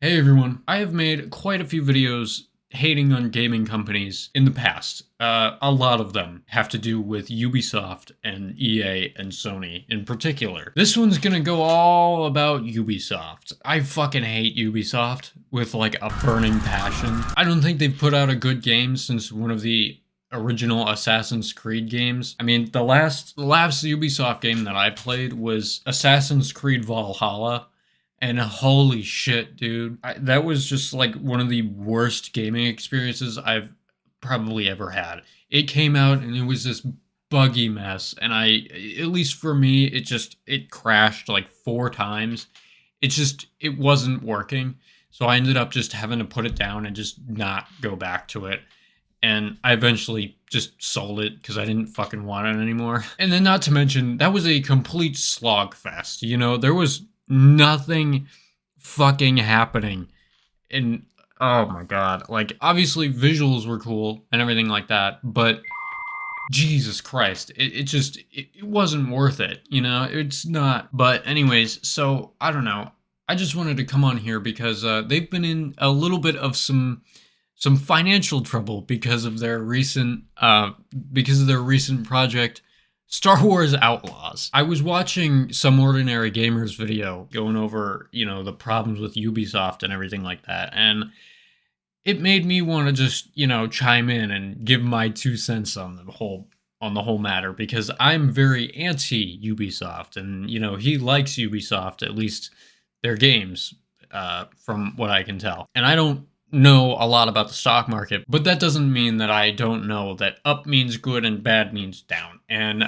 Hey everyone, I have made quite a few videos hating on gaming companies in the past. A lot of them have to do with Ubisoft and EA and Sony in particular. This one's gonna go all about Ubisoft. I fucking hate Ubisoft with like a burning passion. I don't think they've put out a good game since one of the original Assassin's Creed games. I mean, the last Ubisoft game that I played was Assassin's Creed Valhalla. And holy shit, dude. That was just like one of the worst gaming experiences I've probably ever had. It came out and it was this buggy mess. And at least for me, it crashed like 4 times. It wasn't working. So I ended up just having to put it down and just not go back to it. And I eventually just sold it because I didn't fucking want it anymore. And then, not to mention, that was a complete slog fest. There was nothing fucking happening. And oh my god, like obviously visuals were cool and everything like that, but Jesus Christ, it wasn't worth it, it's not. But anyways, so I don't know. I just wanted to come on here because they've been in a little bit of some financial trouble because of their recent project Star Wars Outlaws. I was watching Some Ordinary Gamer's video going over, the problems with Ubisoft and everything like that, and it made me want to just, chime in and give my 2 cents on the whole matter because I'm very anti Ubisoft, and he likes Ubisoft, at least their games, from what I can tell. And I don't know a lot about the stock market, but that doesn't mean that I don't know that up means good and bad means down. And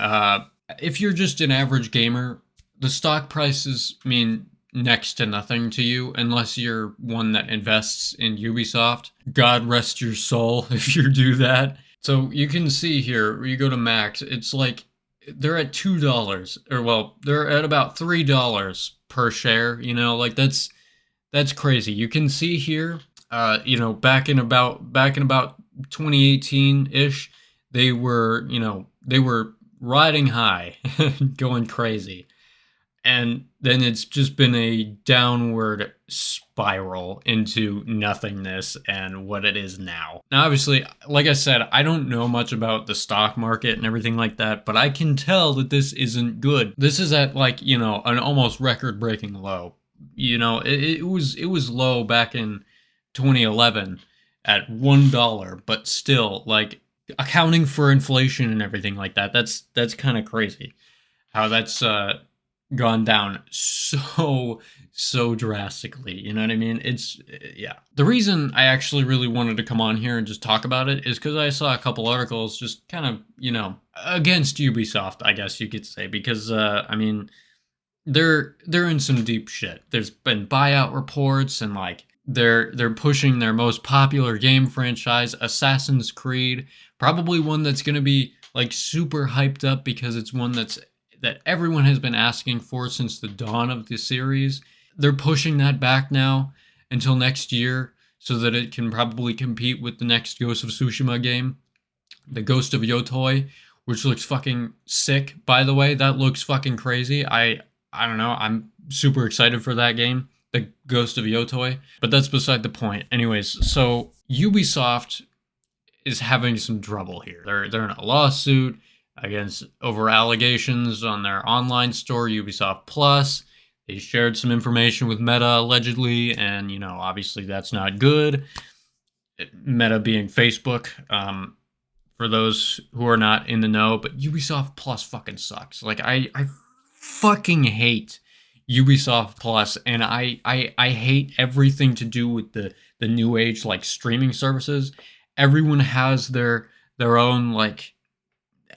if you're just an average gamer, the stock prices mean next to nothing to you unless you're one that invests in Ubisoft. God rest your soul if you do that. So you can see here, you go to max, it's like they're at $2, or well, they're at about $3 per share, like that's crazy. You can see here, back in about 2018-ish, they were riding high, going crazy. And then it's just been a downward spiral into nothingness and what it is now. Now, obviously, like I said, I don't know much about the stock market and everything like that, but I can tell that this isn't good. This is at like, an almost record-breaking low. It was low back in 2011 at $1, but still, like, accounting for inflation and everything like that, that's kind of crazy how that's gone down so drastically. You know what I mean? Yeah. The reason I actually really wanted to come on here and just talk about it is because I saw a couple articles just kind of, against Ubisoft, I guess you could say, because I mean, they're in some deep shit. There's been buyout reports, and like they're pushing their most popular game franchise, Assassin's Creed, probably one that's going to be like super hyped up because it's one that everyone has been asking for since the dawn of the series. They're pushing that back now until next year so that it can probably compete with the next Ghost of Tsushima game, the Ghost of Yotoi, which looks fucking sick, by the way. That looks fucking crazy. I don't know. I'm super excited for that game, the Ghost of Yotoi, but that's beside the point. Anyways, so Ubisoft is having some trouble here. They're in a lawsuit against over allegations on their online store, Ubisoft Plus. They shared some information with Meta allegedly, and obviously that's not good. Meta being Facebook, for those who are not in the know, but Ubisoft Plus fucking sucks. Like I fucking hate Ubisoft Plus, and I hate everything to do with the new age like streaming services. Everyone has their own like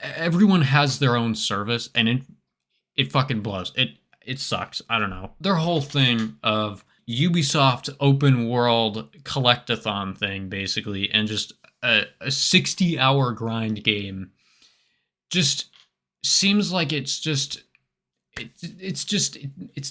everyone has their own service, and it fucking blows. It sucks. I don't know. Their whole thing of Ubisoft open world collectathon thing, basically, and just a 60-hour grind game just seems like it's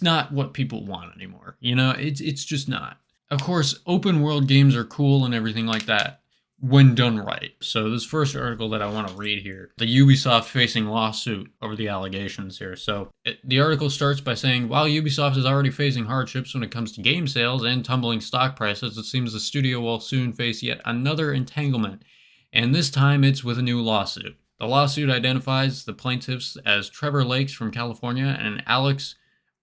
not what people want anymore. It's just not. Of course, open world games are cool and everything like that, when done right. So this first article that I want to read here, the Ubisoft facing lawsuit over the allegations here. So the article starts by saying, while Ubisoft is already facing hardships when it comes to game sales and tumbling stock prices, it seems the studio will soon face yet another entanglement, and this time it's with a new lawsuit. The lawsuit identifies the plaintiffs as Trevor Lakes from California and Alex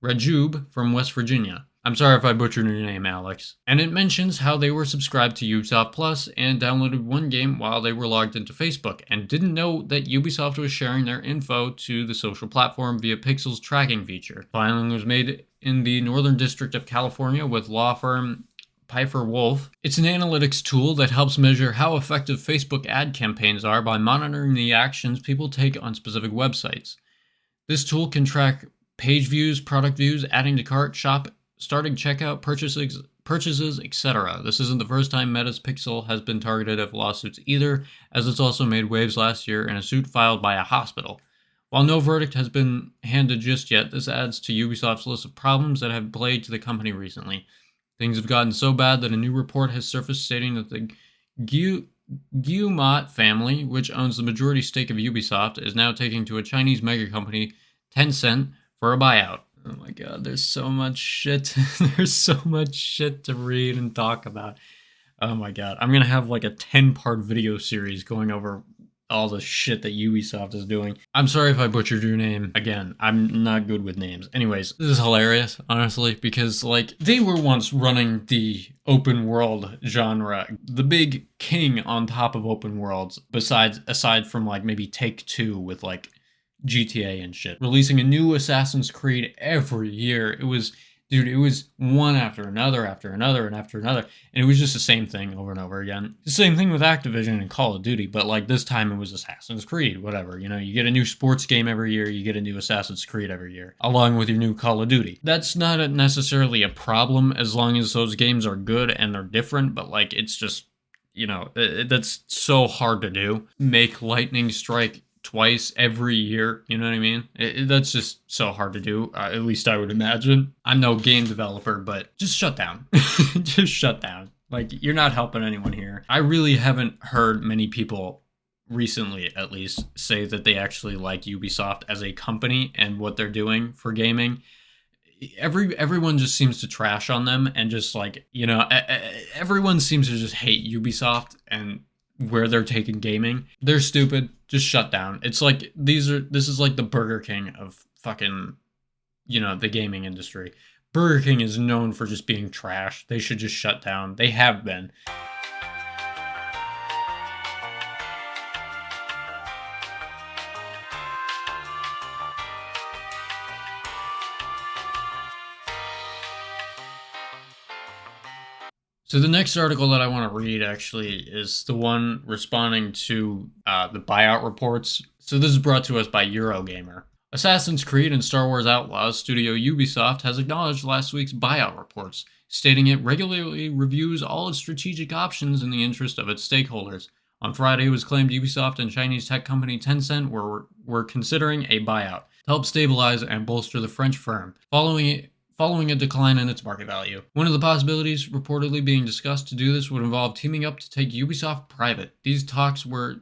Rajub from West Virginia. I'm sorry if I butchered your name, Alex. And it mentions how they were subscribed to Ubisoft Plus and downloaded one game while they were logged into Facebook and didn't know that Ubisoft was sharing their info to the social platform via Pixel's tracking feature. Filing was made in the Northern District of California with law firm Piper Wolf. It's an analytics tool that helps measure how effective Facebook ad campaigns are by monitoring the actions people take on specific websites. This tool can track page views, product views, adding to cart, shop, starting checkout, purchases, etc. This isn't the first time Meta's Pixel has been targeted of lawsuits either, as it's also made waves last year in a suit filed by a hospital. While no verdict has been handed just yet, this adds to Ubisoft's list of problems that have plagued the company recently. Things have gotten so bad that a new report has surfaced stating that the Guillemot family, which owns the majority stake of Ubisoft, is now taking to a Chinese mega company, Tencent, for a buyout. Oh my god, there's so much shit. There's so much shit to read and talk about. Oh my god, I'm gonna have like a 10-part video series going over all the shit that Ubisoft is doing. I'm sorry if I butchered your name. Again, I'm not good with names. Anyways, this is hilarious, honestly, because like they were once running the open world genre, the big king on top of open worlds, aside from like maybe Take-Two with like GTA and shit, releasing a new Assassin's Creed every year. It was one after another, and it was just the same thing over and over again. The same thing with Activision and Call of Duty, but like this time it was Assassin's Creed, whatever. You know, you get a new sports game every year, you get a new Assassin's Creed every year, along with your new Call of Duty. That's not necessarily a problem as long as those games are good and they're different, but like it's just, you know, that's so hard to do. Make lightning strike twice every year, you know what I mean? That's just so hard to do, at least I would imagine. I'm no game developer, but just shut down. Just shut down. Like, you're not helping anyone here. I really haven't heard many people recently, at least, say that they actually like Ubisoft as a company and what they're doing for gaming. Everyone just seems to trash on them and just like, you know, everyone seems to just hate Ubisoft and where they're taking gaming. They're stupid. Just shut down. It's like this is like the Burger King of fucking, you know, the gaming industry. Burger King is known for just being trash. They should just shut down. They have been. So the next article that I want to read actually is the one responding to the buyout reports. So this is brought to us by Eurogamer. Assassin's Creed and Star Wars Outlaws studio Ubisoft has acknowledged last week's buyout reports, stating it regularly reviews all its strategic options in the interest of its stakeholders. On Friday, it was claimed Ubisoft and Chinese tech company Tencent were considering a buyout to help stabilize and bolster the French firm, following a decline in its market value. One of the possibilities reportedly being discussed to do this would involve teaming up to take Ubisoft private. These talks were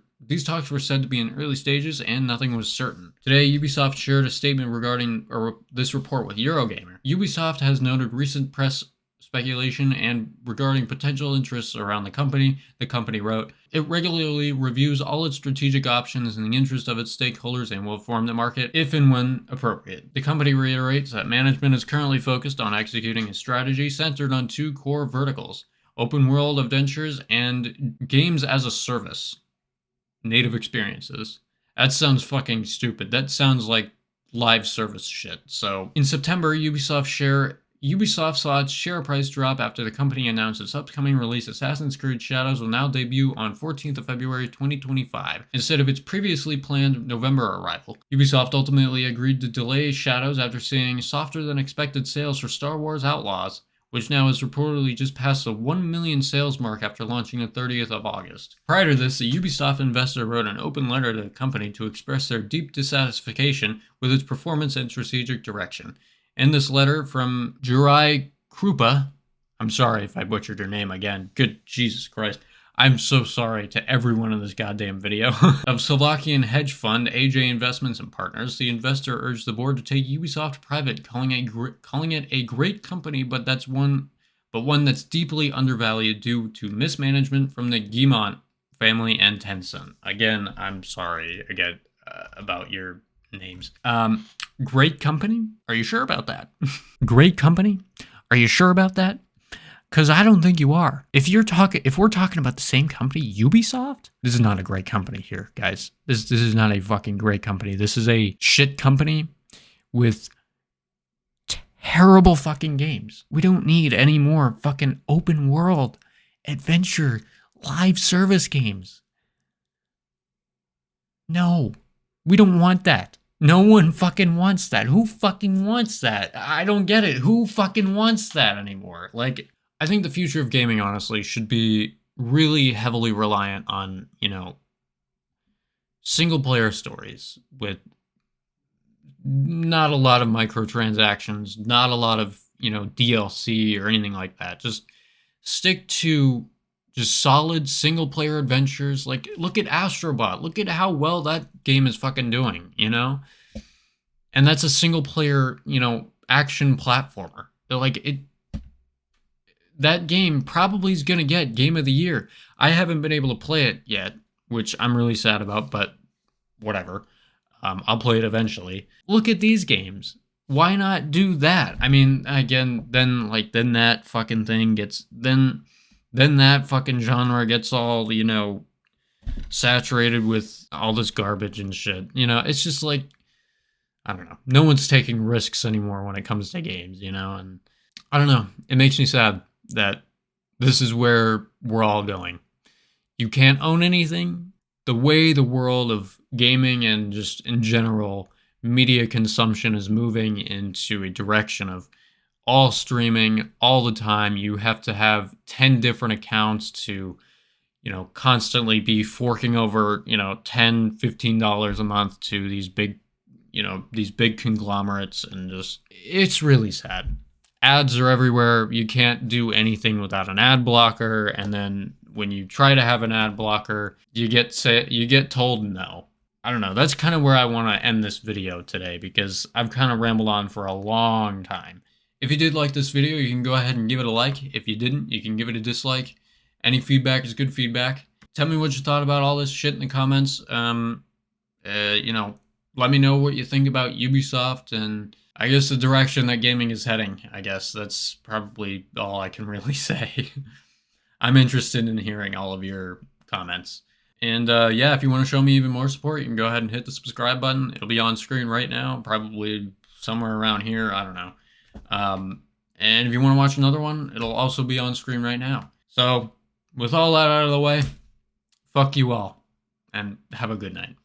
said to be in early stages and nothing was certain. Today, Ubisoft shared a statement regarding this report with Eurogamer. Ubisoft has noted recent press speculation and regarding potential interests around the company wrote, it regularly reviews all its strategic options in the interest of its stakeholders and will inform the market if and when appropriate. The company reiterates that management is currently focused on executing a strategy centered on two core verticals, open world adventures and games as a service. Native experiences. That sounds fucking stupid. That sounds like live service shit. So, in September, Ubisoft saw its share price drop after the company announced its upcoming release Assassin's Creed Shadows will now debut on 14th of February 2025, instead of its previously planned November arrival. Ubisoft ultimately agreed to delay Shadows after seeing softer than expected sales for Star Wars Outlaws, which now has reportedly just passed the 1 million sales mark after launching the 30th of August. Prior to this, a Ubisoft investor wrote an open letter to the company to express their deep dissatisfaction with its performance and strategic direction. In this letter from Juraj Krupa, I'm sorry if I butchered your name again, good Jesus Christ, I'm so sorry to everyone in this goddamn video. Of Slovakian hedge fund AJ Investments and Partners, the investor urged the board to take Ubisoft private, calling it a great company, but one that's deeply undervalued due to mismanagement from the Guimont family and Tencent. Again, I'm sorry again about your names. Great company? Are you sure about that? Great company? Are you sure about that? Because I don't think you are. If we're talking about the same company, Ubisoft, this is not a great company here, guys. This is not a fucking great company. This is a shit company with terrible fucking games. We don't need any more fucking open world adventure live service games. No, we don't want that. No one fucking wants that. Who fucking wants that? I don't get it. Who fucking wants that anymore? Like, I think the future of gaming, honestly, should be really heavily reliant on, single player stories with not a lot of microtransactions, not a lot of, DLC or anything like that. Just stick to just solid single player adventures. Like, look at Astrobot. Look at how well that game is fucking doing, And that's a single player, action platformer. That game probably is going to get Game of the Year. I haven't been able to play it yet, which I'm really sad about, but whatever. I'll play it eventually. Look at these games. Why not do that? I mean, again, then that fucking thing gets, then that fucking genre gets all, saturated with all this garbage and shit. It's just like, I don't know. No one's taking risks anymore when it comes to games, and I don't know. It makes me sad that this is where we're all going. You can't own anything. The way the world of gaming and just in general media consumption is moving into a direction of all streaming all the time. You have to have 10 different accounts to, constantly be forking over, $10, $15 a month to these big conglomerates, and just, it's really sad. Ads are everywhere. You can't do anything without an ad blocker, and then when you try to have an ad blocker, you get told no. I don't know. That's kind of where I want to end this video today, because I've kind of rambled on for a long time. If you did like this video, you can go ahead and give it a like. If you didn't, you can give it a dislike. Any feedback is good feedback. Tell me what you thought about all this shit in the comments. Let me know what you think about Ubisoft and I guess the direction that gaming is heading. I guess that's probably all I can really say. I'm interested in hearing all of your comments. And yeah, if you want to show me even more support, you can go ahead and hit the subscribe button. It'll be on screen right now, probably somewhere around here. I don't know. And if you want to watch another one, it'll also be on screen right now. So with all that out of the way, fuck you all and have a good night.